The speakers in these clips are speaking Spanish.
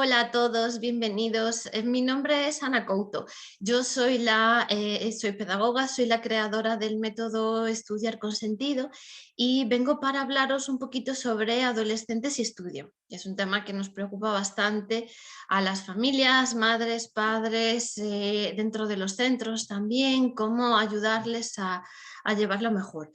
Hola a todos, bienvenidos. Mi nombre es Ana Couto. Yo soy pedagoga, soy la creadora del método Estudiar con Sentido y vengo para hablaros un poquito sobre adolescentes y estudio. Es un tema que nos preocupa bastante a las familias, madres, padres, dentro de los centros también, cómo ayudarles a llevarlo mejor.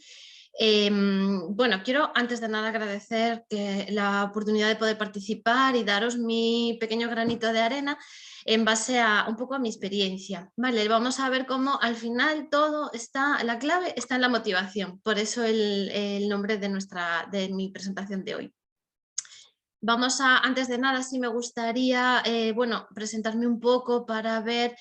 Bueno, quiero antes de nada agradecer la oportunidad de poder participar y daros mi pequeño granito de arena en base a un poco a mi experiencia. Vale, vamos a ver cómo al final todo está, la clave está en la motivación, por eso el nombre de mi presentación de hoy. Antes de nada, sí me gustaría, presentarme un poco para ver,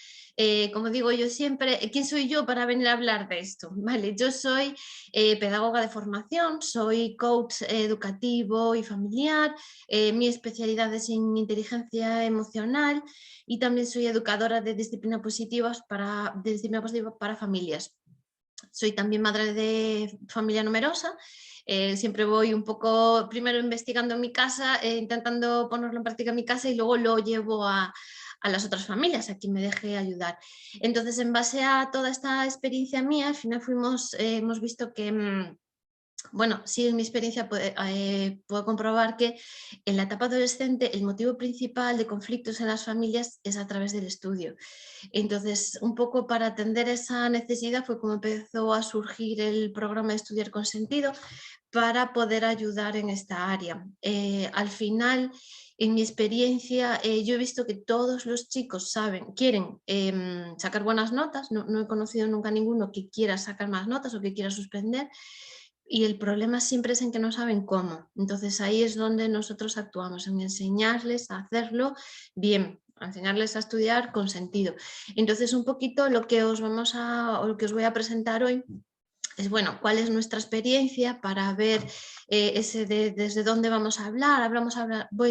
como digo yo siempre, quién soy yo para venir a hablar de esto. Vale, yo soy pedagoga de formación, soy coach educativo y familiar, mi especialidad es en inteligencia emocional y también soy educadora de disciplina positiva para familias. Soy también madre de familia numerosa. Siempre voy un poco, primero investigando en mi casa, intentando ponerlo en práctica en mi casa y luego lo llevo a las otras familias, a quien me deje ayudar. Entonces, en base a toda esta experiencia mía, al final hemos visto que bueno, sí, en mi experiencia puedo comprobar que en la etapa adolescente el motivo principal de conflictos en las familias es a través del estudio. Entonces, un poco para atender esa necesidad fue como empezó a surgir el programa de Estudiar con Sentido para poder ayudar en esta área. Al final, en mi experiencia, yo he visto que todos los chicos quieren sacar buenas notas, no he conocido nunca a ninguno que quiera sacar más notas o que quiera suspender, y el problema siempre es en que no saben cómo. Entonces ahí es donde nosotros actuamos, en enseñarles a hacerlo bien, a enseñarles a estudiar con sentido. Entonces un poquito lo que os voy a presentar hoy es, bueno, cuál es nuestra experiencia para ver desde dónde vamos a hablar.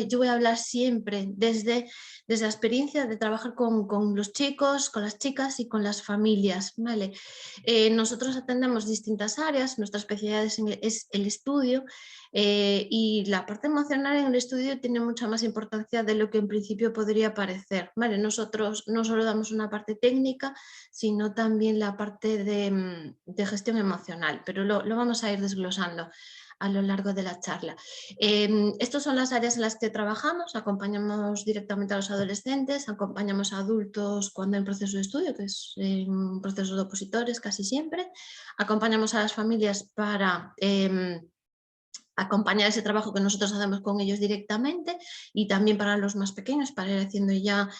Yo voy a hablar siempre desde la experiencia de trabajar con los chicos, con las chicas y con las familias. ¿Vale? Nosotros atendemos distintas áreas, nuestra especialidad es el estudio, y la parte emocional en el estudio tiene mucha más importancia de lo que en principio podría parecer. ¿Vale? Nosotros no solo damos una parte técnica, sino también la parte de gestión emocional, pero lo vamos a ir desglosando a lo largo de la charla. Estas son las áreas en las que trabajamos. Acompañamos directamente a los adolescentes, acompañamos a adultos cuando hay un proceso de estudio, que es un proceso de opositores casi siempre, acompañamos a las familias para acompañar ese trabajo que nosotros hacemos con ellos directamente, y también para los más pequeños, para ir haciendo ya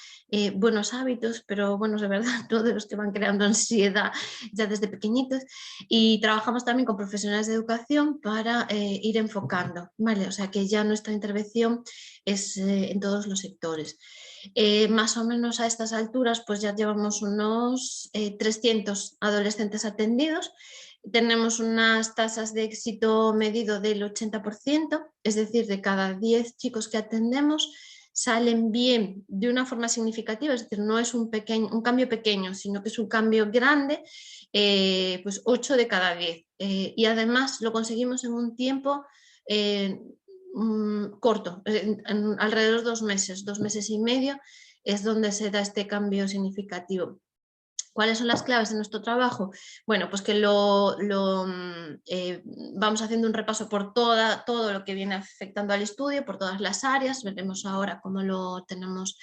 buenos hábitos, pero buenos de verdad, no de los que van creando ansiedad ya desde pequeñitos. Y trabajamos también con profesionales de educación para ir enfocando, ¿vale? O sea que ya nuestra intervención es en todos los sectores. Más o menos a estas alturas pues ya llevamos unos 300 adolescentes atendidos. Tenemos unas tasas de éxito medido del 80%, es decir, de cada 10 chicos que atendemos salen bien de una forma significativa, es decir, no es un cambio pequeño, sino que es un cambio grande, pues 8 de cada 10. Y además lo conseguimos en un tiempo corto, en alrededor de 2 meses y medio es donde se da este cambio significativo. ¿Cuáles son las claves de nuestro trabajo? Bueno, pues que vamos haciendo un repaso por todo lo que viene afectando al estudio, por todas las áreas. Veremos ahora cómo lo tenemos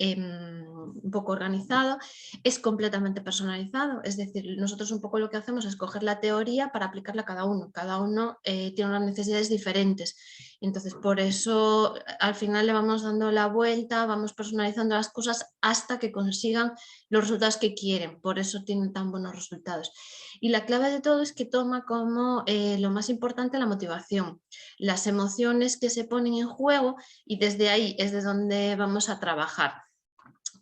un poco organizado. Es completamente personalizado, es decir, nosotros un poco lo que hacemos es coger la teoría para aplicarla a cada uno. Cada uno tiene unas necesidades diferentes. Entonces, por eso al final le vamos dando la vuelta, vamos personalizando las cosas hasta que consigan los resultados que quieren, por eso tienen tan buenos resultados. Y la clave de todo es que toma como lo más importante la motivación, las emociones que se ponen en juego, y desde ahí es de donde vamos a trabajar.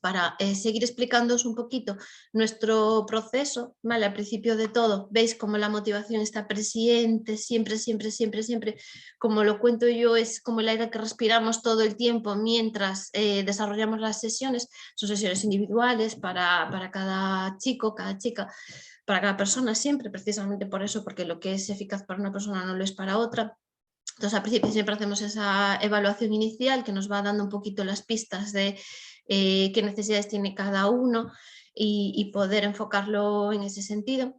Para seguir explicándoos un poquito nuestro proceso, ¿vale? Al principio de todo, veis cómo la motivación está presente, siempre, siempre, siempre, siempre, como lo cuento yo, es como el aire que respiramos todo el tiempo mientras desarrollamos las sesiones. Son sesiones individuales para cada chico, cada chica, para cada persona siempre, precisamente por eso, porque lo que es eficaz para una persona no lo es para otra. Entonces, al principio siempre hacemos esa evaluación inicial que nos va dando un poquito las pistas de qué necesidades tiene cada uno y poder enfocarlo en ese sentido.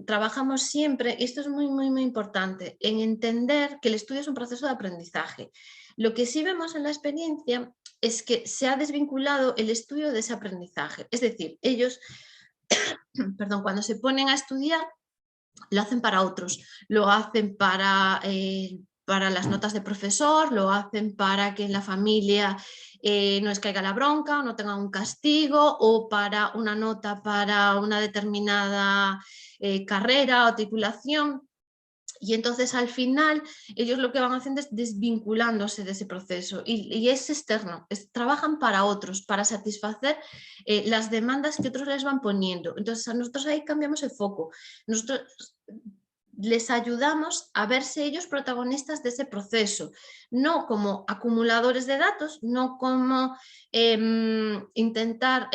Trabajamos siempre, y esto es muy, muy, muy importante, en entender que el estudio es un proceso de aprendizaje. Lo que sí vemos en la experiencia es que se ha desvinculado el estudio de ese aprendizaje. Es decir, ellos, perdón, cuando se ponen a estudiar, lo hacen para otros, lo hacen para las notas de profesor, lo hacen para que en la familia no les caiga la bronca, no tengan un castigo, o para una nota para una determinada carrera o titulación. Y entonces al final ellos lo que van haciendo es desvinculándose de ese proceso y es externo, trabajan para otros, para satisfacer las demandas que otros les van poniendo. Entonces a nosotros ahí cambiamos el foco. Nosotros les ayudamos a verse ellos protagonistas de ese proceso, no como acumuladores de datos, no como intentar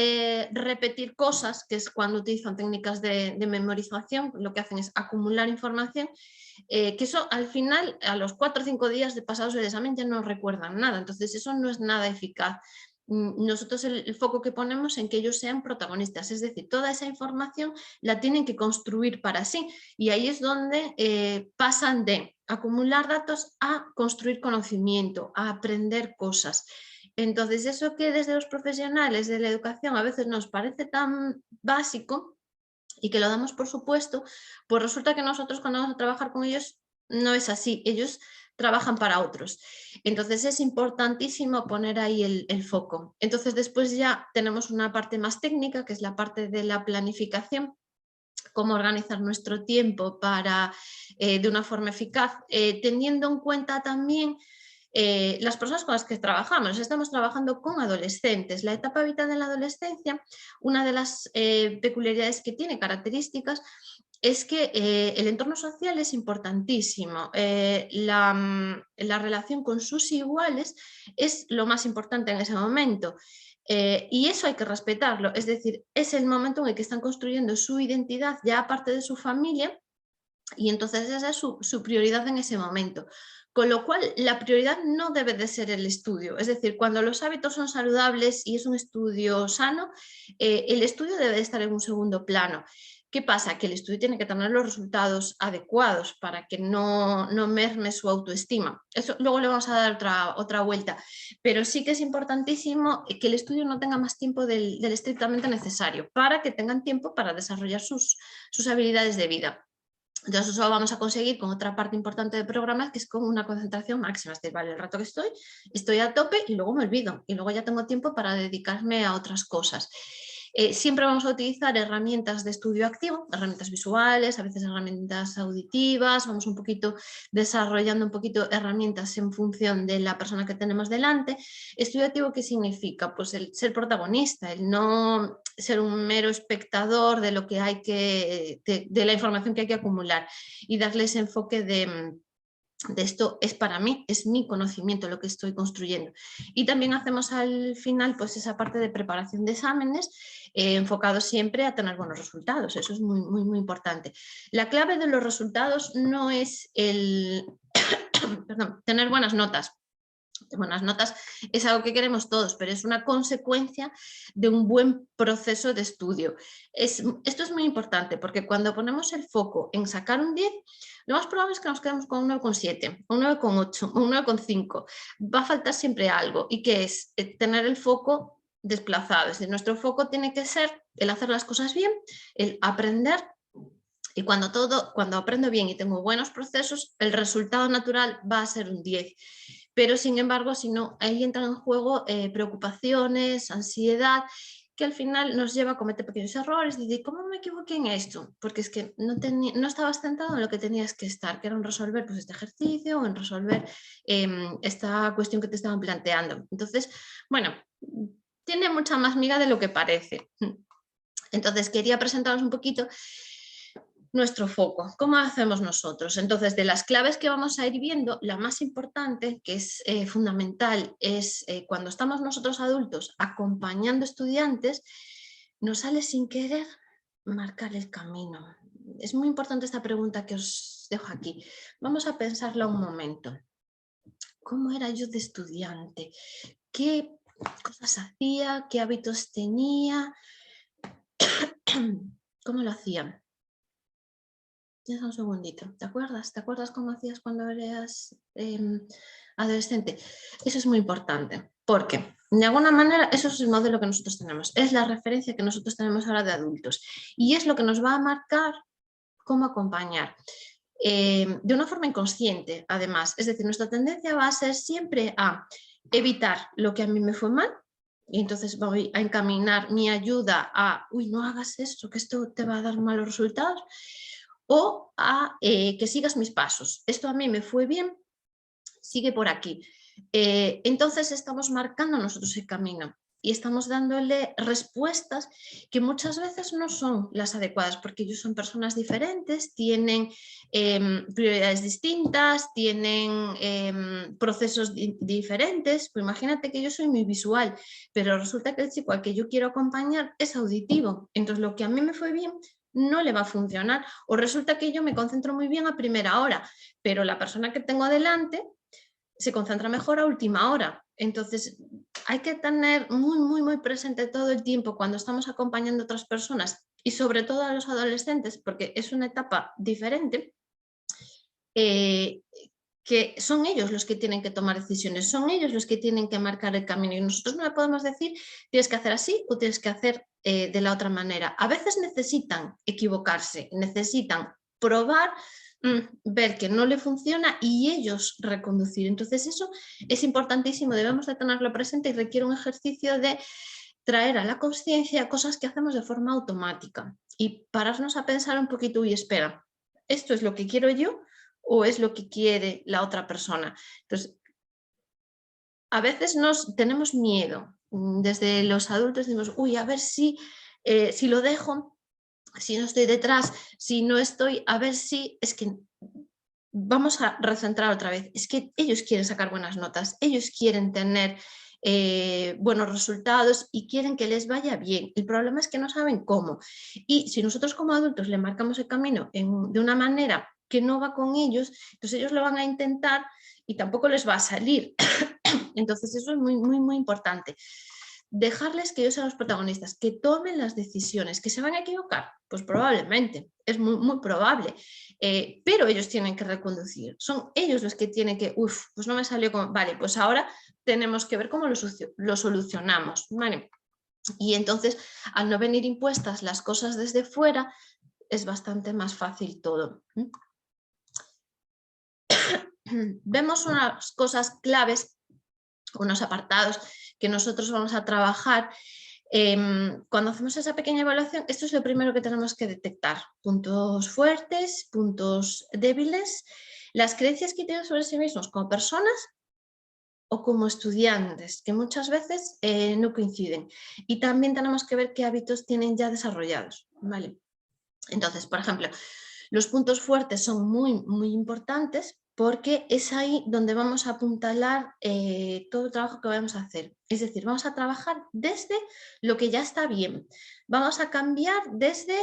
repetir cosas, que es cuando utilizan técnicas de memorización, lo que hacen es acumular información, que eso al final, a los 4 o 5 días de pasados el examen ya no recuerdan nada, entonces eso no es nada eficaz. Nosotros el foco que ponemos en que ellos sean protagonistas, es decir, toda esa información la tienen que construir para sí y ahí es donde pasan de acumular datos a construir conocimiento, a aprender cosas. Entonces eso que desde los profesionales de la educación a veces nos parece tan básico y que lo damos por supuesto, pues resulta que nosotros cuando vamos a trabajar con ellos no es así, ellos trabajan para otros. Entonces es importantísimo poner ahí el foco. Entonces después ya tenemos una parte más técnica, que es la parte de la planificación, cómo organizar nuestro tiempo para, de una forma eficaz, teniendo en cuenta también las personas con las que trabajamos. Estamos trabajando con adolescentes. La etapa vital de la adolescencia, una de las peculiaridades que tiene, características, es que el entorno social es importantísimo. La relación con sus iguales es lo más importante en ese momento. Y eso hay que respetarlo, es decir, es el momento en el que están construyendo su identidad ya aparte de su familia y entonces esa es su prioridad en ese momento. Con lo cual, la prioridad no debe de ser el estudio, es decir, cuando los hábitos son saludables y es un estudio sano, el estudio debe de estar en un segundo plano. ¿Qué pasa? Que el estudio tiene que tener los resultados adecuados para que no merme su autoestima. Eso luego le vamos a dar otra vuelta, pero sí que es importantísimo que el estudio no tenga más tiempo del estrictamente necesario para que tengan tiempo para desarrollar sus habilidades de vida. Entonces eso lo vamos a conseguir con otra parte importante del programa, que es con una concentración máxima. Es decir, vale, el rato que estoy a tope y luego me olvido. Y luego ya tengo tiempo para dedicarme a otras cosas. Siempre vamos a utilizar herramientas de estudio activo, herramientas visuales, a veces herramientas auditivas, vamos un poquito desarrollando un poquito herramientas en función de la persona que tenemos delante. Estudio activo, ¿qué significa? Pues el ser protagonista, el no ser un mero espectador de lo que hay de la información que hay que acumular y darle ese enfoque de esto es para mí, es mi conocimiento lo que estoy construyendo. Y también hacemos al final pues esa parte de preparación de exámenes enfocado siempre a tener buenos resultados, eso es muy, muy, muy importante. La clave de los resultados no es el perdón, tener buenas notas. Buenas notas es algo que queremos todos, pero es una consecuencia de un buen proceso de estudio. Esto es muy importante porque cuando ponemos el foco en sacar un 10, lo más probable es que nos quedemos con un 9,7, un 9,8, un 9,5. Va a faltar siempre algo y que es tener el foco desplazado. Es decir, nuestro foco tiene que ser el hacer las cosas bien, el aprender. Y cuando aprendo bien y tengo buenos procesos, el resultado natural va a ser un 10. Pero sin embargo, si no, ahí entran en juego preocupaciones, ansiedad, que al final nos lleva a cometer pequeños errores, y decir, ¿cómo me equivoqué en esto? Porque es que no estabas centrado en lo que tenías que estar, que era en resolver pues, este ejercicio o en resolver esta cuestión que te estaban planteando. Entonces, bueno, tiene mucha más miga de lo que parece. Entonces, quería presentaros un poquito nuestro foco. ¿Cómo hacemos nosotros? Entonces, de las claves que vamos a ir viendo, la más importante, que es fundamental, es cuando estamos nosotros adultos acompañando estudiantes, nos sale sin querer marcar el camino. Es muy importante esta pregunta que os dejo aquí. Vamos a pensarlo un momento. ¿Cómo era yo de estudiante? ¿Qué cosas hacía? ¿Qué hábitos tenía? ¿Cómo lo hacía? Piensa un segundito. ¿Te acuerdas? ¿Te acuerdas cómo hacías cuando eras adolescente? Eso es muy importante, porque de alguna manera eso es el modelo que nosotros tenemos, es la referencia que nosotros tenemos ahora de adultos y es lo que nos va a marcar cómo acompañar. De una forma inconsciente, además. Es decir, nuestra tendencia va a ser siempre a evitar lo que a mí me fue mal y entonces voy a encaminar mi ayuda a, uy, no hagas esto, que esto te va a dar malos resultados, o a que sigas mis pasos. Esto a mí me fue bien, sigue por aquí. Entonces estamos marcando nosotros el camino y estamos dándole respuestas que muchas veces no son las adecuadas porque ellos son personas diferentes, tienen prioridades distintas, tienen procesos diferentes. Pues imagínate que yo soy muy visual, pero resulta que el chico al que yo quiero acompañar es auditivo. Entonces lo que a mí me fue bien no le va a funcionar. O resulta que yo me concentro muy bien a primera hora, pero la persona que tengo delante se concentra mejor a última hora. Entonces, hay que tener muy presente todo el tiempo cuando estamos acompañando a otras personas y sobre todo a los adolescentes, porque es una etapa diferente, que son ellos los que tienen que tomar decisiones, son ellos los que tienen que marcar el camino y nosotros no le podemos decir tienes que hacer así o tienes que hacer de la otra manera. A veces necesitan equivocarse, necesitan probar, ver que no le funciona y ellos reconducir. Entonces eso es importantísimo, debemos de tenerlo presente y requiere un ejercicio de traer a la conciencia cosas que hacemos de forma automática y pararnos a pensar un poquito y espera, ¿esto es lo que quiero yo o es lo que quiere la otra persona? Entonces, a veces tenemos miedo, desde los adultos decimos, uy, a ver si lo dejo, si no estoy detrás, si no estoy, a ver si, es que vamos a recentrar otra vez, es que ellos quieren sacar buenas notas, ellos quieren tener buenos resultados y quieren que les vaya bien. El problema es que no saben cómo. Y si nosotros como adultos le marcamos el camino de una manera que no va con ellos, entonces ellos lo van a intentar y tampoco les va a salir. Entonces eso es muy importante. Dejarles que ellos sean los protagonistas, que tomen las decisiones, que se van a equivocar, pues probablemente, es muy probable, pero ellos tienen que reconducir, son ellos los que tienen que, pues no me salió como, vale, pues ahora tenemos que ver cómo lo solucionamos, ¿vale? Y entonces, al no venir impuestas las cosas desde fuera, es bastante más fácil todo. Vemos unas cosas claves, unos apartados que nosotros vamos a trabajar. Cuando hacemos esa pequeña evaluación, esto es lo primero que tenemos que detectar. Puntos fuertes, puntos débiles, las creencias que tienen sobre sí mismos como personas o como estudiantes, que muchas veces no coinciden. Y también tenemos que ver qué hábitos tienen ya desarrollados, ¿vale? Entonces, por ejemplo, los puntos fuertes son muy importantes porque es ahí donde vamos a apuntalar todo el trabajo que vamos a hacer. Es decir, vamos a trabajar desde lo que ya está bien. Vamos a cambiar desde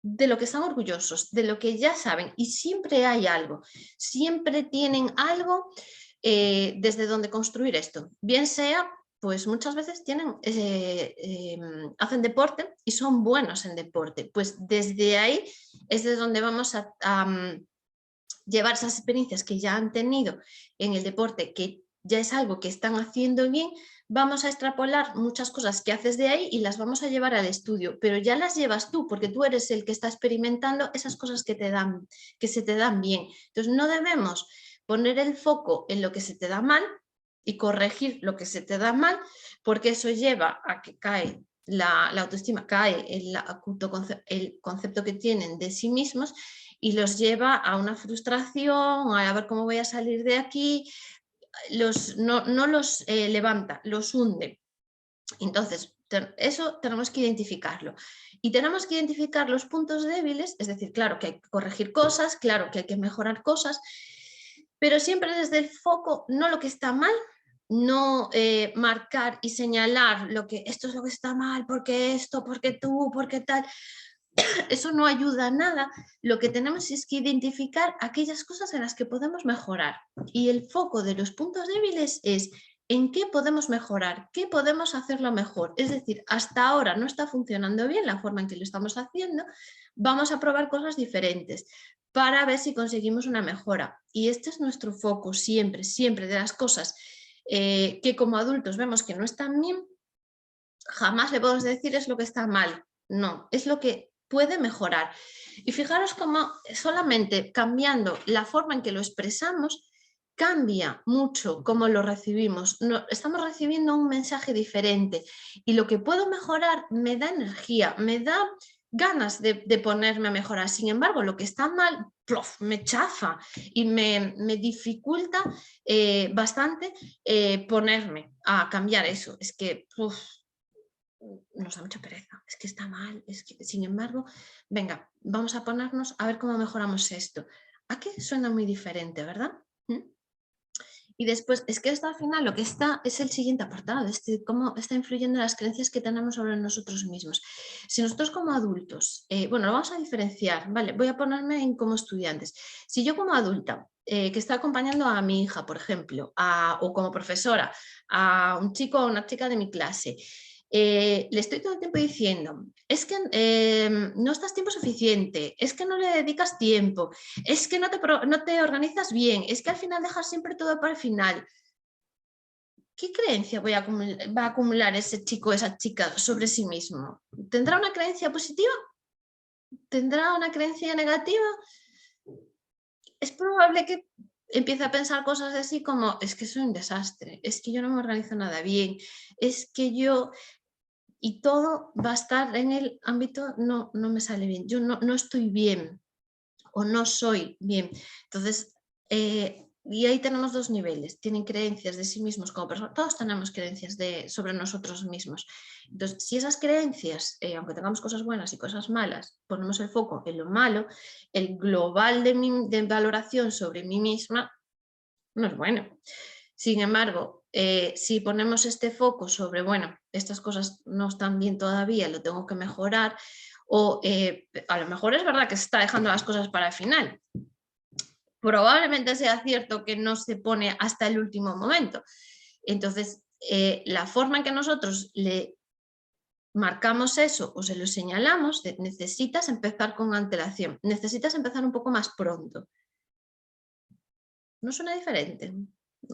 de lo que están orgullosos, de lo que ya saben. Y siempre hay algo, siempre tienen algo desde donde construir esto. Bien sea, pues muchas veces hacen deporte y son buenos en deporte. Pues desde ahí es de donde vamos a llevar esas experiencias que ya han tenido en el deporte, que ya es algo que están haciendo bien, vamos a extrapolar muchas cosas que haces de ahí y las vamos a llevar al estudio, pero ya las llevas tú, porque tú eres el que está experimentando esas cosas que se te dan bien. Entonces no debemos poner el foco en lo que se te da mal y corregir lo que se te da mal, porque eso lleva a que cae la autoestima, cae el concepto que tienen de sí mismos y los lleva a una frustración, a ver cómo voy a salir de aquí, no los levanta, los hunde. Entonces, eso tenemos que identificarlo. Y tenemos que identificar los puntos débiles, es decir, claro que hay que corregir cosas, claro que hay que mejorar cosas, pero siempre desde el foco, no lo que está mal, no marcar y señalar esto es lo que está mal, porque esto, porque tú, porque tal. eso no ayuda a nada. Lo que tenemos es que identificar aquellas cosas en las que podemos mejorar. Y el foco de los puntos débiles es en qué podemos mejorar, qué podemos hacerlo mejor. Es decir, hasta ahora no está funcionando bien la forma en que lo estamos haciendo, vamos a probar cosas diferentes para ver si conseguimos una mejora. Y este es nuestro foco siempre, siempre, de las cosas que como adultos vemos que no están bien, jamás le podemos decir es lo que está mal. No, es lo que puede mejorar. Y fijaros cómo solamente cambiando la forma en que lo expresamos, cambia mucho cómo lo recibimos. No, estamos recibiendo un mensaje diferente y lo que puedo mejorar me da energía, me da ganas de ponerme a mejorar. Sin embargo, lo que está mal, plof, me chafa y me dificulta bastante ponerme a cambiar eso. Es que nos da mucha pereza, es que está mal, es que, sin embargo, venga, vamos a ponernos a ver cómo mejoramos esto. ¿A qué suena muy diferente, verdad? ¿Mm? Y después, es que esto al final lo que está es el siguiente apartado, cómo está influyendo las creencias que tenemos sobre nosotros mismos. Si nosotros como adultos, bueno, lo vamos a diferenciar, ¿vale? Voy a ponerme en como estudiantes. Si yo como adulta, que está acompañando a mi hija, por ejemplo, o como profesora, a un chico o una chica de mi clase, le estoy todo el tiempo diciendo, es que no estás tiempo suficiente, es que no le dedicas tiempo, es que no te organizas bien, es que al final dejas siempre todo para el final. ¿Qué creencia va a acumular ese chico o esa chica sobre sí mismo? ¿Tendrá una creencia positiva? ¿Tendrá una creencia negativa? Es probable que empiece a pensar cosas así como, es que soy un desastre, es que yo no me organizo nada bien, es que yo... Y todo va a estar en el ámbito, no me sale bien, yo no estoy bien o no soy bien. Entonces, y ahí tenemos dos niveles, tienen creencias de sí mismos como personas, todos tenemos creencias sobre nosotros mismos. Entonces, si esas creencias, aunque tengamos cosas buenas y cosas malas, ponemos el foco en lo malo, el global de valoración sobre mí misma no es bueno. Sin embargo, si ponemos este foco sobre, bueno, estas cosas no están bien todavía, lo tengo que mejorar, o a lo mejor es verdad que se está dejando las cosas para el final. Probablemente sea cierto que no se pone hasta el último momento. Entonces, la forma en que nosotros le marcamos eso o se lo señalamos, necesitas empezar con antelación, necesitas empezar un poco más pronto. ¿No suena diferente?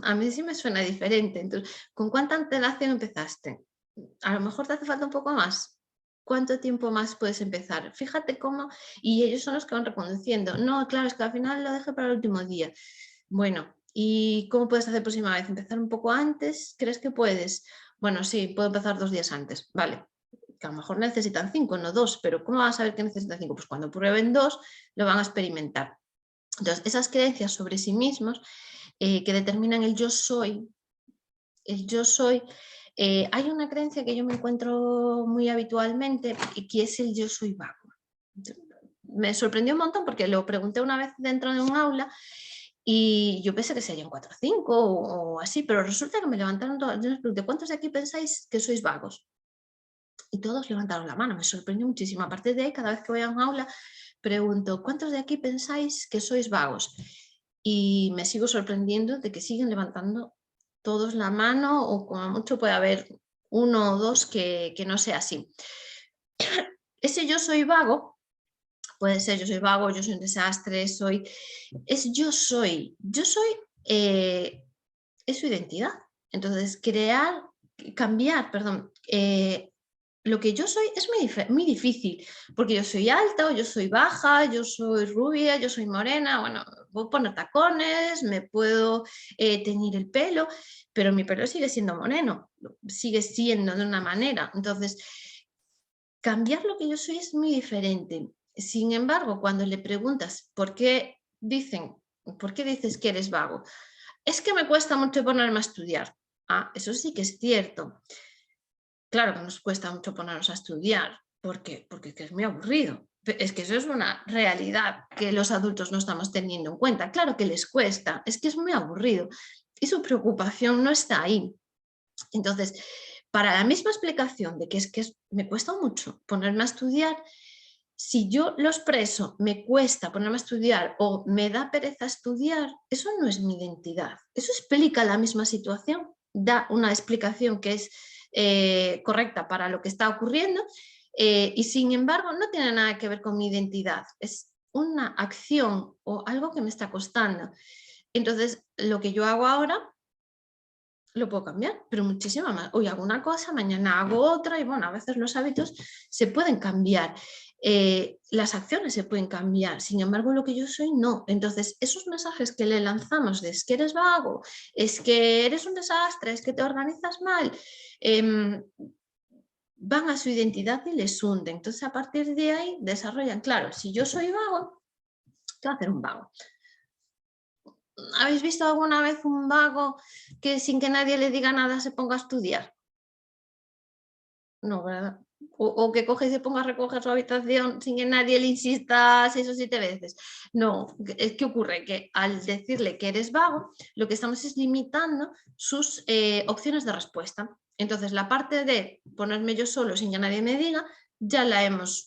A mí sí me suena diferente. Entonces, ¿con cuánta antelación empezaste? A lo mejor te hace falta un poco más. ¿Cuánto tiempo más puedes empezar? Fíjate cómo, y ellos son los que van reconduciendo. No, claro, es que al final lo dejé para el último día. Bueno, ¿y cómo puedes hacer próxima vez? ¿Empezar un poco antes? ¿Crees que puedes? Bueno, sí, puedo empezar 2 días antes. Vale, que a lo mejor necesitan 5, no 2, pero ¿cómo van a saber que necesitan 5? Pues cuando prueben 2, lo van a experimentar. Entonces, esas creencias sobre sí mismos que determinan el yo soy, hay una creencia que yo me encuentro muy habitualmente y que es el yo soy vago. Me sorprendió un montón porque lo pregunté una vez dentro de un aula y yo pensé que serían 4 o 5 o así, pero resulta que me levantaron todos. Yo les pregunté, ¿cuántos de aquí pensáis que sois vagos? Y todos levantaron la mano, me sorprendió muchísimo. A partir de ahí, cada vez que voy a un aula, pregunto, ¿cuántos de aquí pensáis que sois vagos? Y me sigo sorprendiendo de que siguen levantando todos la mano o como mucho puede haber uno o dos que no sea así. Ese yo soy vago, puede ser yo soy vago, yo soy un desastre, es yo soy es su identidad. Entonces, cambiar, perdón, lo que yo soy es muy difícil, porque yo soy alta o yo soy baja, yo soy rubia, yo soy morena, bueno, puedo poner tacones, me puedo teñir el pelo, pero mi pelo sigue siendo moreno, sigue siendo de una manera. Entonces, cambiar lo que yo soy es muy diferente. Sin embargo, cuando le preguntas por qué dices que eres vago, es que me cuesta mucho ponerme a estudiar. Ah, eso sí que es cierto. Claro que nos cuesta mucho ponernos a estudiar, porque es muy aburrido. Es que eso es una realidad que los adultos no estamos teniendo en cuenta. Claro que les cuesta, es que es muy aburrido y su preocupación no está ahí. Entonces, para la misma explicación de que me cuesta mucho ponerme a estudiar, Si yo lo expreso, me cuesta ponerme a estudiar o me da pereza estudiar, eso no es mi identidad. Eso explica la misma situación, da una explicación que es correcta para lo que está ocurriendo y sin embargo no tiene nada que ver con mi identidad. Es una acción o algo que me está costando. Entonces, lo que yo hago ahora lo puedo cambiar, pero muchísimo más. Hoy hago una cosa, mañana hago otra y bueno, a veces los hábitos se pueden cambiar. Las acciones se pueden cambiar, sin embargo lo que yo soy no. Entonces esos mensajes que le lanzamos de es que eres vago, es que eres un desastre, es que te organizas mal, van a su identidad y les hunden. Entonces a partir de ahí desarrollan, claro, si yo soy vago, ¿qué va a hacer un vago? ¿Habéis visto alguna vez un vago que sin que nadie le diga nada se ponga a estudiar? No, ¿verdad? O que coge y se ponga a recoger su habitación sin que nadie le insista 6 o 7 veces. No, ¿qué ocurre? Que al decirle que eres vago, lo que estamos es limitando sus opciones de respuesta. Entonces, la parte de ponerme yo solo sin que nadie me diga, ya la hemos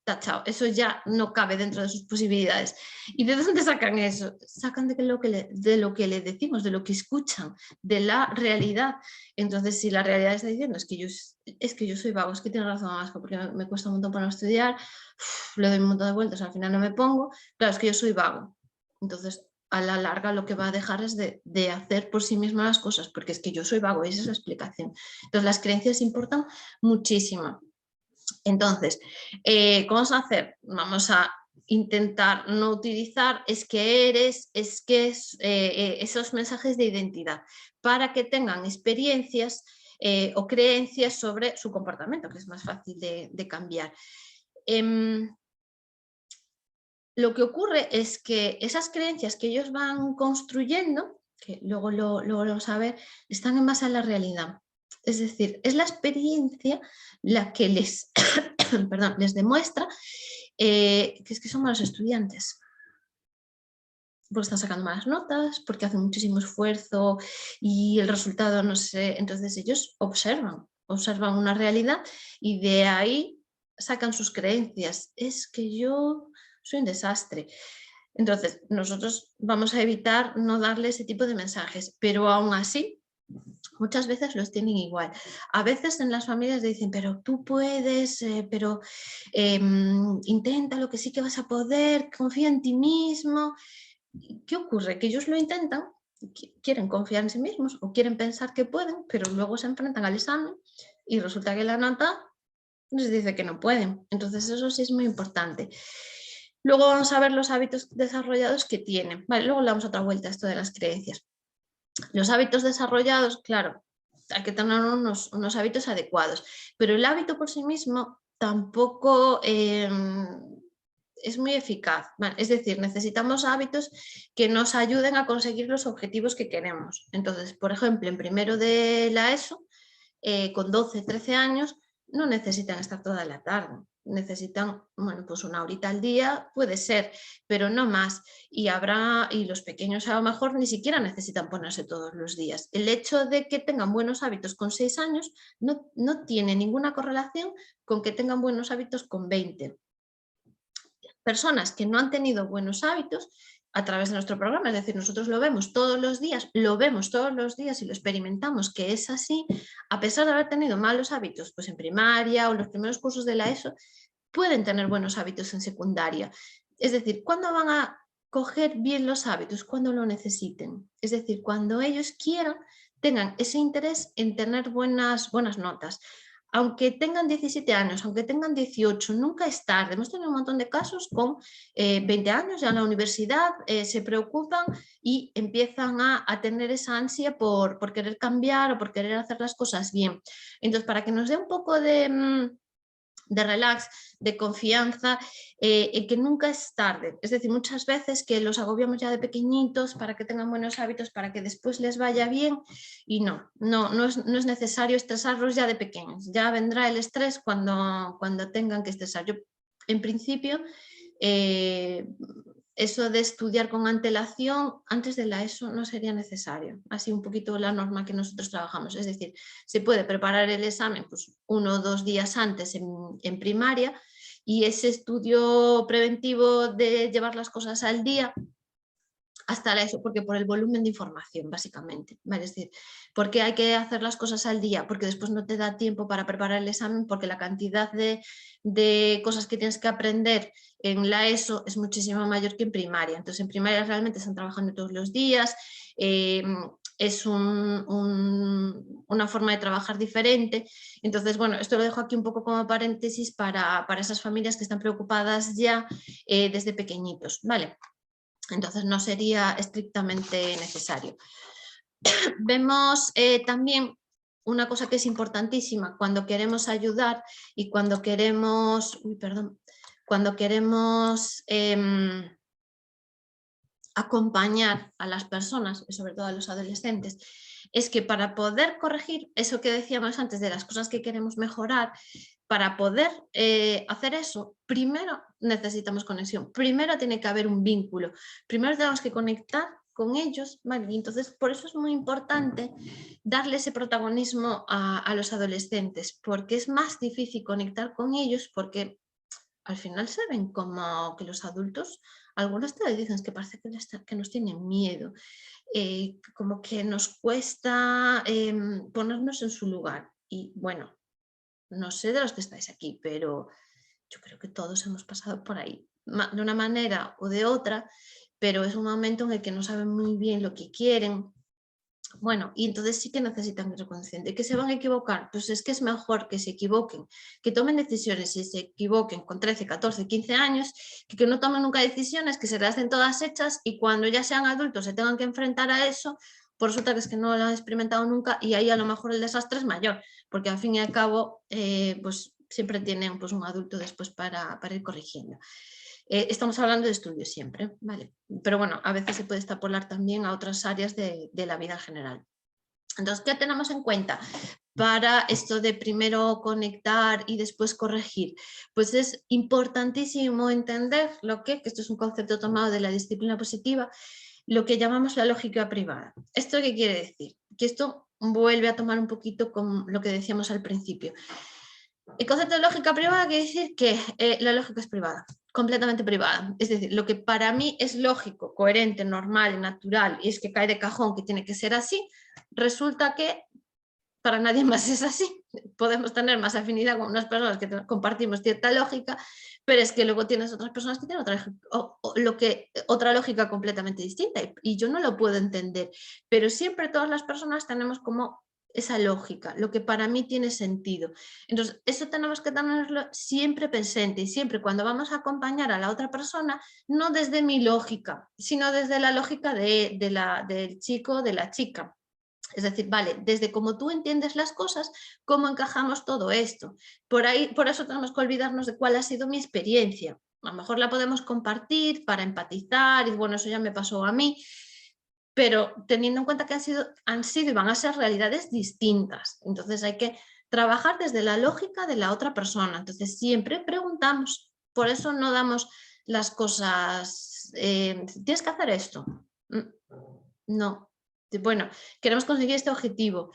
tachado. Eso ya no cabe dentro de sus posibilidades. ¿Y de dónde sacan eso? Sacan de lo que le decimos, de lo que escuchan, de la realidad. Entonces, si la realidad está diciendo es que yo soy vago, es que tiene razón Amasco, porque me cuesta un montón para estudiar, le doy un montón de vueltas, al final no me pongo, claro, es que yo soy vago. Entonces, a la larga lo que va a dejar es de hacer por sí misma las cosas, porque es que yo soy vago, y esa es la explicación. Entonces, las creencias importan muchísimo. Entonces, ¿cómo vamos a hacer? Vamos a intentar no utilizar es que eres, es que es, esos mensajes de identidad para que tengan experiencias o creencias sobre su comportamiento, que es más fácil de cambiar. Lo que ocurre es que esas creencias que ellos van construyendo, que luego lo vamos a ver, están en base a la realidad. Es decir, es la experiencia la que les, perdón, les demuestra que es que son malos estudiantes, porque están sacando malas notas, porque hacen muchísimo esfuerzo y el resultado no sé. Entonces ellos observan una realidad y de ahí sacan sus creencias. Es que yo soy un desastre. Entonces nosotros vamos a evitar no darle ese tipo de mensajes, pero aún así muchas veces los tienen igual. A veces en las familias dicen, pero tú puedes, pero intenta lo que sí que vas a poder, confía en ti mismo. ¿Qué ocurre? Que ellos lo intentan, quieren confiar en sí mismos o quieren pensar que pueden, pero luego se enfrentan al examen y resulta que la nota les dice que no pueden. Entonces eso sí es muy importante. Luego vamos a ver los hábitos desarrollados que tienen. Vale, luego le damos otra vuelta a esto de las creencias. Los hábitos desarrollados, claro, hay que tener unos hábitos adecuados, pero el hábito por sí mismo tampoco es muy eficaz. Es decir, necesitamos hábitos que nos ayuden a conseguir los objetivos que queremos. Entonces, por ejemplo, en primero de la ESO, con 12, 13 años, no necesitan estar toda la tarde. Necesitan, bueno, pues una horita al día, puede ser, pero no más. Y los pequeños a lo mejor ni siquiera necesitan ponerse todos los días. El hecho de que tengan buenos hábitos con 6 años no tiene ninguna correlación con que tengan buenos hábitos con 20. Personas que no han tenido buenos hábitos a través de nuestro programa, es decir, nosotros lo vemos todos los días y lo experimentamos que es así, a pesar de haber tenido malos hábitos pues en primaria o los primeros cursos de la ESO, pueden tener buenos hábitos en secundaria. Es decir, ¿cuándo van a coger bien los hábitos? Cuando lo necesiten. Es decir, cuando ellos quieran, tengan ese interés en tener buenas notas. Aunque tengan 17 años, aunque tengan 18, nunca es tarde. Hemos tenido un montón de casos con 20 años ya en la universidad, se preocupan y empiezan a tener esa ansia por querer cambiar o por querer hacer las cosas bien. Entonces, para que nos dé un poco de relax, de confianza, que nunca es tarde. Es decir, muchas veces que los agobiamos ya de pequeñitos para que tengan buenos hábitos, para que después les vaya bien y no es necesario estresarlos ya de pequeños. Ya vendrá el estrés cuando tengan que estresar. Yo, en principio, eso de estudiar con antelación antes de la ESO no sería necesario. Así un poquito la norma que nosotros trabajamos. Es decir, se puede preparar el examen pues 1 o 2 días antes en primaria y ese estudio preventivo de llevar las cosas al día hasta eso, porque por el volumen de información, básicamente, ¿vale? Es decir, ¿por qué hay que hacer las cosas al día? Porque después no te da tiempo para preparar el examen, porque la cantidad de cosas que tienes que aprender en la ESO es muchísimo mayor que en primaria. Entonces, en primaria realmente están trabajando todos los días, es una forma de trabajar diferente. Entonces, bueno, esto lo dejo aquí un poco como paréntesis para esas familias que están preocupadas ya desde pequeñitos, ¿vale? Entonces no sería estrictamente necesario. Vemos también una cosa que es importantísima cuando queremos ayudar y cuando queremos, cuando queremos acompañar a las personas, sobre todo a los adolescentes, es que para poder corregir eso que decíamos antes de las cosas que queremos mejorar, para poder hacer eso, primero necesitamos conexión, primero tiene que haber un vínculo, primero tenemos que conectar con ellos, ¿vale? Y entonces por eso es muy importante darle ese protagonismo a los adolescentes, porque es más difícil conectar con ellos, porque al final se ven como que los adultos, algunos te dicen que parece que nos tienen miedo, como que nos cuesta ponernos en su lugar. Y bueno, no sé de los que estáis aquí, pero yo creo que todos hemos pasado por ahí, de una manera o de otra, pero es un momento en el que no saben muy bien lo que quieren. Bueno, y entonces sí que necesitan ser conscientes. ¿Que se van a equivocar? Pues es que es mejor que se equivoquen, que tomen decisiones y se equivoquen con 13, 14, 15 años, que no tomen nunca decisiones, que se las den todas hechas y cuando ya sean adultos se tengan que enfrentar a eso, por resulta que es que no lo han experimentado nunca y ahí a lo mejor el desastre es mayor, porque al fin y al cabo pues siempre tienen pues, un adulto después para ir corrigiendo. Estamos hablando de estudios siempre, ¿vale? Pero bueno, a veces se puede extrapolar también a otras áreas de la vida en general. Entonces, ¿qué tenemos en cuenta para esto de primero conectar y después corregir? Pues es importantísimo entender que esto es un concepto tomado de la disciplina positiva, lo que llamamos la lógica privada. ¿Esto qué quiere decir? Que esto vuelve a tomar un poquito con lo que decíamos al principio. El concepto de lógica privada quiere decir que la lógica es privada, completamente privada. Es decir, lo que para mí es lógico, coherente, normal, natural, y es que cae de cajón que tiene que ser así, resulta que para nadie más es así. Podemos tener más afinidad con unas personas que compartimos cierta lógica, pero es que luego tienes otras personas que tienen otra lógica completamente distinta y yo no lo puedo entender. Pero siempre todas las personas tenemos como esa lógica, lo que para mí tiene sentido. Entonces, eso tenemos que tenerlo siempre presente y siempre cuando vamos a acompañar a la otra persona, no desde mi lógica, sino desde la lógica del chico, de la chica. Es decir, vale, desde cómo tú entiendes las cosas, cómo encajamos todo esto. Por eso tenemos que olvidarnos de cuál ha sido mi experiencia. A lo mejor la podemos compartir para empatizar y bueno, eso ya me pasó a mí, pero teniendo en cuenta que han sido y van a ser realidades distintas. Entonces hay que trabajar desde la lógica de la otra persona. Entonces siempre preguntamos, por eso no damos las cosas, tienes que hacer esto. No. Bueno, queremos conseguir este objetivo.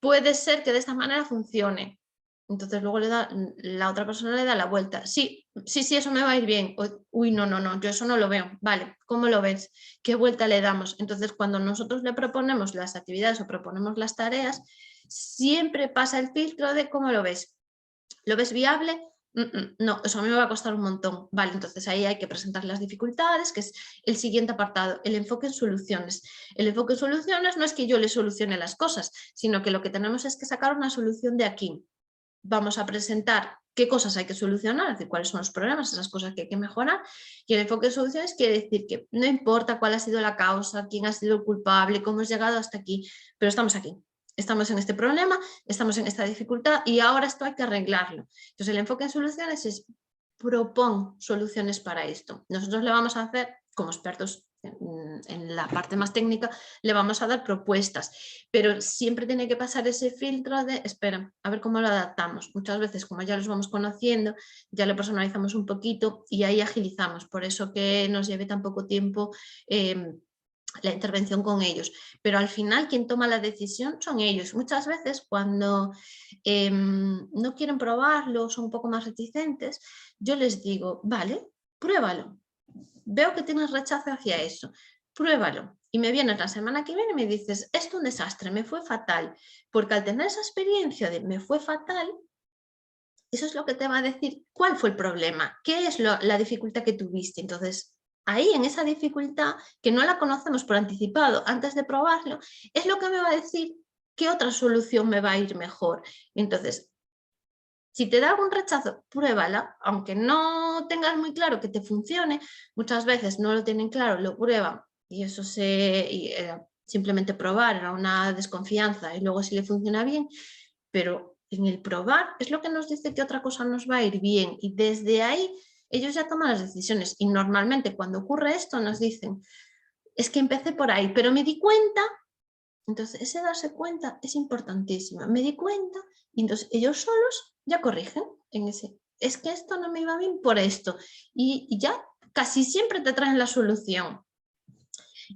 Puede ser que de esta manera funcione. Entonces luego la otra persona le da la vuelta. Sí, eso me va a ir bien. Uy, no, yo eso no lo veo. Vale, ¿cómo lo ves? ¿Qué vuelta le damos? Entonces cuando nosotros le proponemos las actividades o proponemos las tareas, siempre pasa el filtro de cómo lo ves. ¿Lo ves viable? No, eso a mí me va a costar un montón. Vale, entonces ahí hay que presentar las dificultades, que es el siguiente apartado, el enfoque en soluciones. El enfoque en soluciones no es que yo le solucione las cosas, sino que lo que tenemos es que sacar una solución de aquí. Vamos a presentar qué cosas hay que solucionar, es decir, cuáles son los problemas, esas cosas que hay que mejorar. Y el enfoque en soluciones quiere decir que no importa cuál ha sido la causa, quién ha sido el culpable, cómo hemos llegado hasta aquí, pero estamos aquí. Estamos en este problema, estamos en esta dificultad y ahora esto hay que arreglarlo. Entonces el enfoque en soluciones es propon soluciones para esto. Nosotros le vamos a hacer, como expertos en la parte más técnica, le vamos a dar propuestas, pero siempre tiene que pasar ese filtro de, espera, a ver cómo lo adaptamos. Muchas veces, como ya los vamos conociendo, ya lo personalizamos un poquito y ahí agilizamos. Por eso que nos lleve tan poco tiempo la intervención con ellos, pero al final quien toma la decisión son ellos. Muchas veces cuando no quieren probarlo, son un poco más reticentes, yo les digo, vale, pruébalo, veo que tienes rechazo hacia eso, pruébalo. Y me vienes la semana que viene y me dices, esto es un desastre, me fue fatal, porque al tener esa experiencia de me fue fatal, eso es lo que te va a decir cuál fue el problema, qué es la dificultad que tuviste. Entonces, ahí en esa dificultad, que no la conocemos por anticipado antes de probarlo, es lo que me va a decir qué otra solución me va a ir mejor. Entonces, si te da algún rechazo, pruébala, aunque no tengas muy claro que te funcione, muchas veces no lo tienen claro, lo prueban y eso simplemente probar, era una desconfianza y luego si le funciona bien, pero en el probar es lo que nos dice que otra cosa nos va a ir bien y desde ahí ellos ya toman las decisiones y normalmente cuando ocurre esto nos dicen, es que empecé por ahí, pero me di cuenta. Entonces, ese darse cuenta es importantísimo. Me di cuenta y entonces ellos solos ya corrigen en ese. Es que esto no me iba bien por esto. Y ya casi siempre te traen la solución.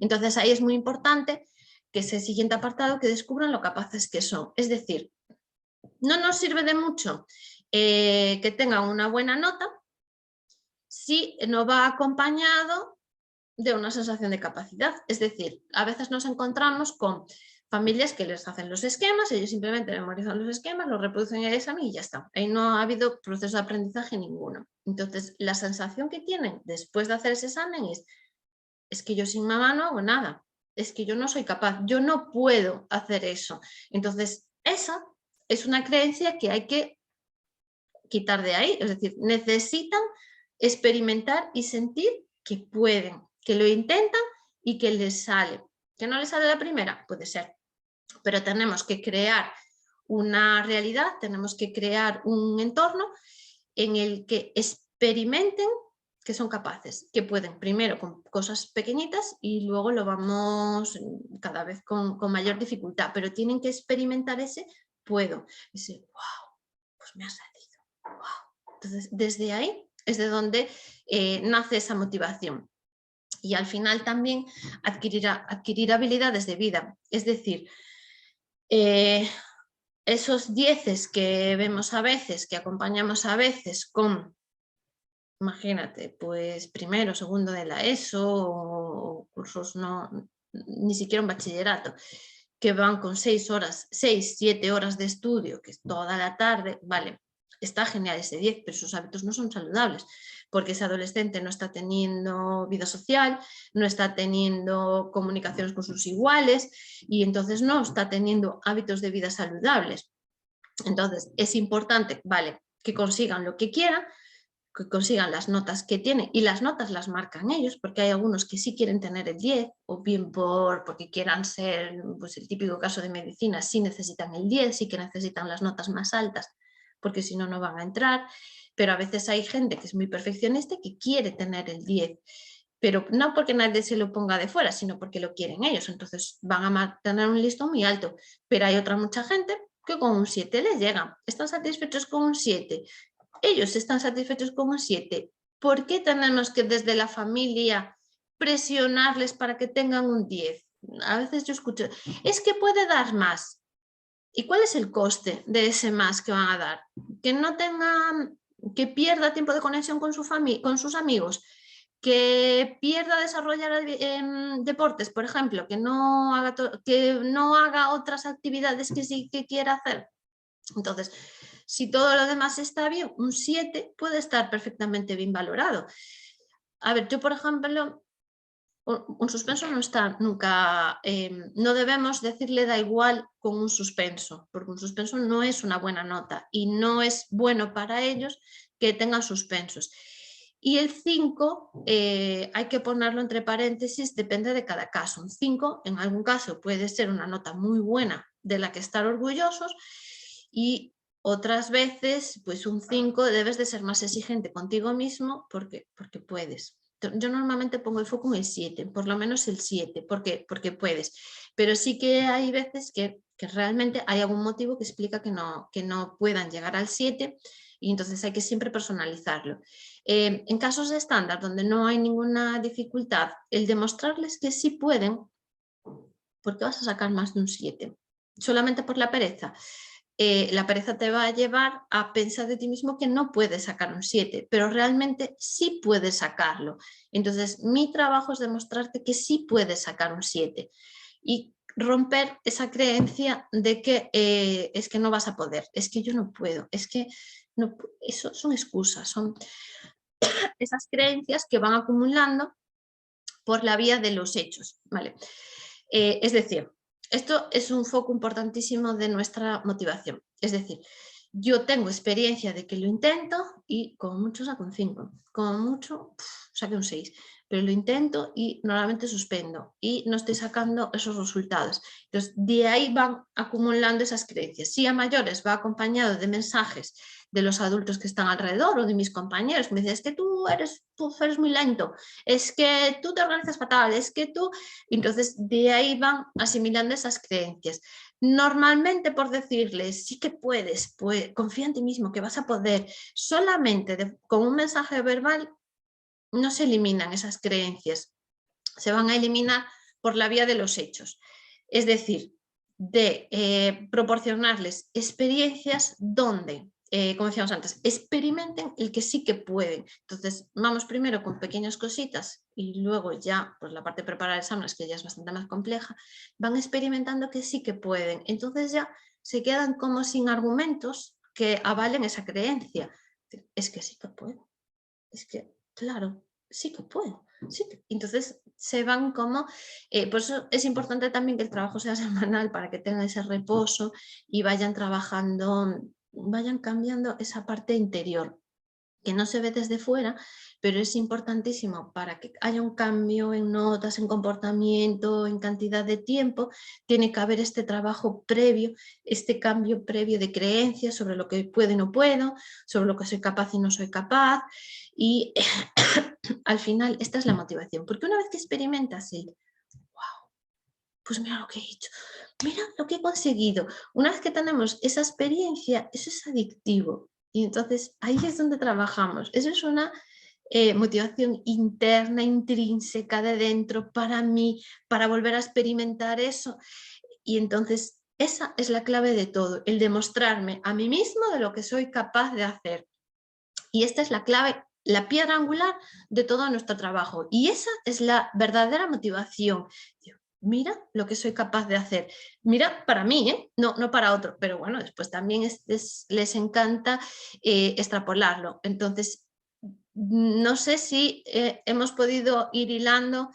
Entonces, ahí es muy importante que ese siguiente apartado que descubran lo capaces que son. Es decir, no nos sirve de mucho que tengan una buena nota si no va acompañado de una sensación de capacidad. Es decir, a veces nos encontramos con familias que les hacen los esquemas, ellos simplemente memorizan los esquemas, los reproducen en el examen y ya está. Ahí no ha habido proceso de aprendizaje ninguno. Entonces, la sensación que tienen después de hacer ese examen es que yo sin mamá no hago nada, es que yo no soy capaz, yo no puedo hacer eso. Entonces, esa es una creencia que hay que quitar de ahí, es decir, necesitan experimentar y sentir que pueden, que lo intentan y que les sale. ¿Que no les sale la primera? Puede ser, pero tenemos que crear una realidad, tenemos que crear un entorno en el que experimenten que son capaces, que pueden primero con cosas pequeñitas y luego lo vamos cada vez con mayor dificultad, pero tienen que experimentar ese puedo, ese wow, pues me ha salido, wow. Entonces, desde ahí es de donde nace esa motivación. Y al final también adquirir habilidades de vida, es decir, esos 10 que vemos a veces, que acompañamos a veces con, imagínate, pues primero, segundo de la ESO o cursos no, ni siquiera un bachillerato, que van con 6 horas, 6, 7 horas de estudio, que es toda la tarde, vale, está genial ese 10, pero sus hábitos no son saludables, porque ese adolescente no está teniendo vida social, no está teniendo comunicaciones con sus iguales y entonces no está teniendo hábitos de vida saludables. Entonces es importante, vale, que consigan lo que quieran, que consigan las notas que tienen y las notas las marcan ellos porque hay algunos que sí quieren tener el 10 o bien porque quieran ser, pues el típico caso de medicina, sí necesitan el 10, sí que necesitan las notas más altas porque si no, no van a entrar, pero a veces hay gente que es muy perfeccionista y que quiere tener el 10, pero no porque nadie se lo ponga de fuera, sino porque lo quieren ellos, entonces van a tener un listón muy alto, pero hay otra mucha gente que con un 7 les llegan, están satisfechos con un 7, ellos están satisfechos con un 7, ¿por qué tenemos que desde la familia presionarles para que tengan un 10? A veces yo escucho, es que puede dar más. ¿Y cuál es el coste de ese más que van a dar? Que no tenga, que pierda tiempo de conexión con con sus amigos, que pierda desarrollar deportes, por ejemplo, que no haga otras actividades que sí que quiera hacer. Entonces, si todo lo demás está bien, un 7 puede estar perfectamente bien valorado. A ver, yo por ejemplo, un suspenso no está nunca, no debemos decirle da igual con un suspenso, porque un suspenso no es una buena nota y no es bueno para ellos que tengan suspensos. Y el 5 hay que ponerlo entre paréntesis, depende de cada caso. Un 5 en algún caso puede ser una nota muy buena de la que estar orgullosos y otras veces pues un 5 debes de ser más exigente contigo mismo porque puedes. Yo normalmente pongo el foco en el 7, por lo menos el 7, porque puedes, pero sí que hay veces que realmente hay algún motivo que explica que no puedan llegar al 7 y entonces hay que siempre personalizarlo. En casos estándar donde no hay ninguna dificultad, el demostrarles que sí pueden, ¿por qué vas a sacar más de un 7? Solamente por la pereza. La pereza te va a llevar a pensar de ti mismo que no puedes sacar un 7, pero realmente sí puedes sacarlo. Entonces, mi trabajo es demostrarte que sí puedes sacar un 7 y romper esa creencia de que es que no vas a poder, es que yo no puedo, es que no, eso son excusas, son esas creencias que van acumulando por la vía de los hechos, ¿vale? Es decir, esto es un foco importantísimo de nuestra motivación. Es decir, yo tengo experiencia de que lo intento y como mucho saco un 5, como mucho saque un 6, pero lo intento y normalmente suspendo y no estoy sacando esos resultados. Entonces, de ahí van acumulando esas creencias. Si a mayores va acompañado de mensajes de los adultos que están alrededor o de mis compañeros que me dicen, es que tú eres muy lento, es que tú te organizas fatal, es que tú... Entonces, de ahí van asimilando esas creencias. Normalmente por decirles, sí que puedes, pues, confía en ti mismo, que vas a poder, solamente con un mensaje verbal no se eliminan esas creencias, se van a eliminar por la vía de los hechos. Es decir, de proporcionarles experiencias donde, como decíamos antes, experimenten el que sí que pueden. Entonces, vamos primero con pequeñas cositas y luego ya, pues la parte de preparar exámenes, que ya es bastante más compleja, van experimentando que sí que pueden. Entonces ya se quedan como sin argumentos que avalen esa creencia. Es que sí que puedo, es que, claro, sí que puedo. Sí que... Entonces se van como, por eso es importante también que el trabajo sea semanal para que tengan ese reposo y vayan trabajando, vayan cambiando esa parte interior que no se ve desde fuera, pero es importantísimo para que haya un cambio en notas, en comportamiento, en cantidad de tiempo, tiene que haber este trabajo previo, este cambio previo de creencias sobre lo que puedo y no puedo, sobre lo que soy capaz y no soy capaz, y al final esta es la motivación, porque una vez que experimentas el, wow, pues mira lo que he hecho, mira lo que he conseguido, una vez que tenemos esa experiencia, eso es adictivo, y entonces ahí es donde trabajamos. Eso es una motivación interna, intrínseca de dentro para mí, para volver a experimentar eso. Y entonces esa es la clave de todo, el demostrarme a mí mismo de lo que soy capaz de hacer. Y esta es la clave, la piedra angular de todo nuestro trabajo. Y esa es la verdadera motivación. Mira lo que soy capaz de hacer. Mira para mí, no, no para otro. Pero bueno, después también les encanta extrapolarlo. Entonces, no sé si hemos podido ir hilando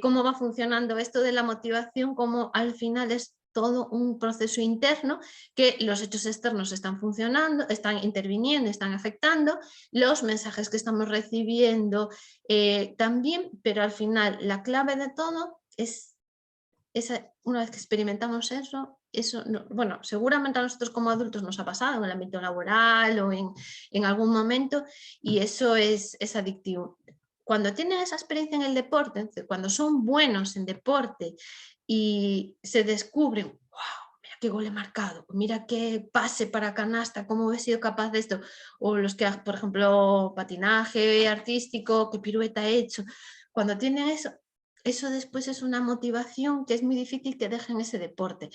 cómo va funcionando esto de la motivación, cómo al final es todo un proceso interno, que los hechos externos están funcionando, están interviniendo, están afectando, los mensajes que estamos recibiendo también, pero al final la clave de todo es esa, una vez que experimentamos eso no, bueno, seguramente a nosotros como adultos nos ha pasado en el ámbito laboral o en algún momento, y eso es adictivo. Cuando tienen esa experiencia en el deporte, cuando son buenos en deporte y se descubren, wow, mira qué gol he marcado, mira qué pase para canasta, cómo he sido capaz de esto, o los que, por ejemplo, patinaje artístico, qué pirueta he hecho, cuando tienen eso después es una motivación que es muy difícil que dejen ese deporte.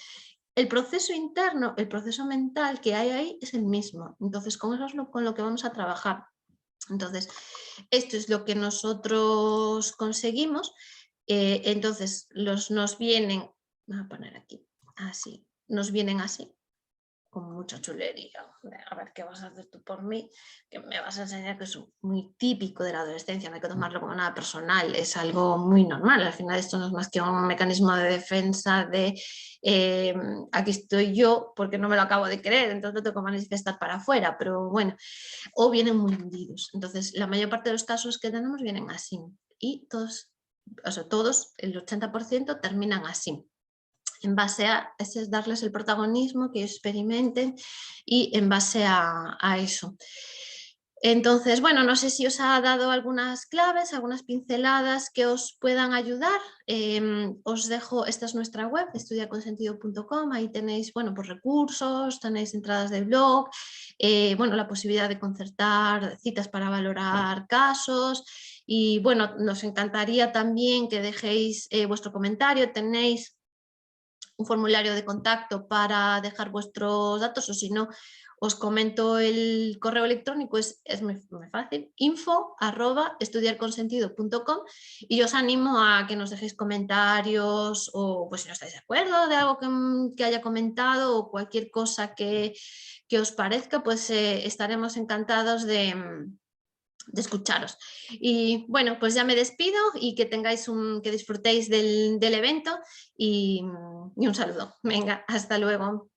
El proceso interno, el proceso mental que hay ahí es el mismo. Entonces, con eso es con lo que vamos a trabajar. Entonces, esto es lo que nosotros conseguimos. Entonces, nos vienen, voy a poner aquí, así, nos vienen así, con mucha chulería, a ver qué vas a hacer tú por mí, que me vas a enseñar, que es muy típico de la adolescencia, no hay que tomarlo como nada personal, es algo muy normal, al final esto no es más que un mecanismo de defensa de aquí estoy yo porque no me lo acabo de creer, entonces lo tengo que manifestar para afuera, pero bueno, o vienen muy hundidos, entonces la mayor parte de los casos que tenemos vienen así y todos, o sea, todos, el 80% terminan así. En base a, ese es darles el protagonismo, que experimenten y en base a eso. Entonces, bueno, no sé si os ha dado algunas claves, algunas pinceladas que os puedan ayudar. Os dejo, esta es nuestra web, estudiaconsentido.com, ahí tenéis, bueno, pues recursos, tenéis entradas de blog, bueno, la posibilidad de concertar citas para valorar casos y, bueno, nos encantaría también que dejéis vuestro comentario, tenéis un formulario de contacto para dejar vuestros datos o si no, os comento el correo electrónico, es muy fácil, info@estudiarconsentido.com y os animo a que nos dejéis comentarios o pues si no estáis de acuerdo de algo que haya comentado o cualquier cosa que os parezca, pues estaremos encantados de escucharos. Y bueno, pues ya me despido y que tengáis que disfrutéis del evento y un saludo. Venga, hasta luego.